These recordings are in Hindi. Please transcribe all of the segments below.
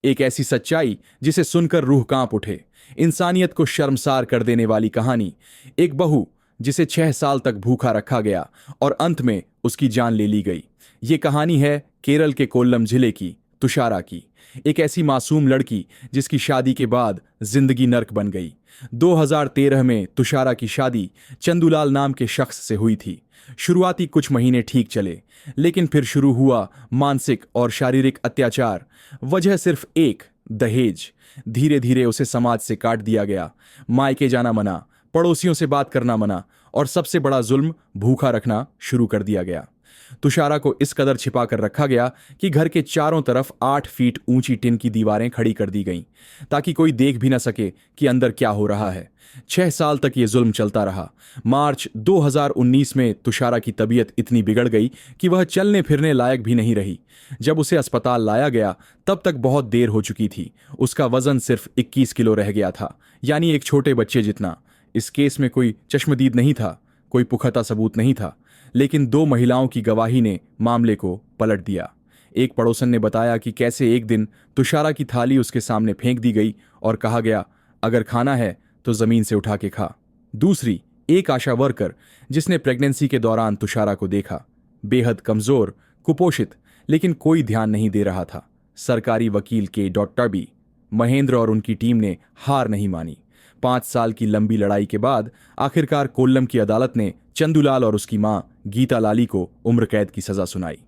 एक ऐसी सच्चाई जिसे सुनकर रूह कांप उठे, इंसानियत को शर्मसार कर देने वाली कहानी। एक बहू जिसे 6 साल तक भूखा रखा गया और अंत में उसकी जान ले ली गई। ये कहानी है केरल के कोल्लम जिले की तुषारा की, एक ऐसी मासूम लड़की जिसकी शादी के बाद जिंदगी नर्क बन गई। 2013 में तुषारा की शादी चंदूलाल नाम के शख्स से हुई थी। शुरुआती कुछ महीने ठीक चले, लेकिन फिर शुरू हुआ मानसिक और शारीरिक अत्याचार। वजह सिर्फ एक, दहेज। धीरे धीरे उसे समाज से काट दिया गया। मायके जाना मना, पड़ोसियों से बात करना मना, और सबसे बड़ा जुल्म, भूखा रखना शुरू कर दिया गया। तुषारा को इस कदर छिपा कर रखा गया कि घर के चारों तरफ 8 फीट ऊंची टिन की दीवारें खड़ी कर दी गईं, ताकि कोई देख भी न सके कि अंदर क्या हो रहा है। 6 साल तक ये जुल्म चलता रहा। मार्च 2019 में तुषारा की तबीयत इतनी बिगड़ गई कि वह चलने फिरने लायक भी नहीं रही। जब उसे अस्पताल लाया गया तब तक बहुत देर हो चुकी थी। उसका वजन सिर्फ 21 किलो रह गया था, यानी एक छोटे बच्चे जितना। इस केस में कोई चश्मदीद नहीं था, कोई पुख्ता सबूत नहीं था, लेकिन 2 महिलाओं की गवाही ने मामले को पलट दिया। एक पड़ोसन ने बताया कि कैसे एक दिन तुषारा की थाली उसके सामने फेंक दी गई और कहा गया, अगर खाना है तो जमीन से उठा के खा। दूसरी, एक आशा वर्कर जिसने प्रेगनेंसी के दौरान तुषारा को देखा, बेहद कमजोर, कुपोषित, लेकिन कोई ध्यान नहीं दे रहा था। सरकारी वकील के डॉक्टर भी, महेंद्र और उनकी टीम ने हार नहीं मानी। 5 साल की लंबी लड़ाई के बाद आखिरकार कोल्लम की अदालत ने चंदूलाल और उसकी मां गीता लाली को उम्र कैद की सजा सुनाई।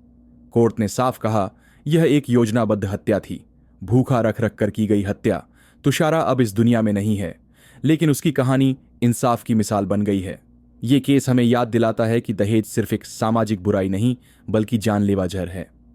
कोर्ट ने साफ कहा, यह एक योजनाबद्ध हत्या थी, भूखा रख रख कर की गई हत्या। तुषारा अब इस दुनिया में नहीं है, लेकिन उसकी कहानी इंसाफ की मिसाल बन गई है। ये केस हमें याद दिलाता है कि दहेज सिर्फ एक सामाजिक बुराई नहीं, बल्कि जानलेवा जहर है।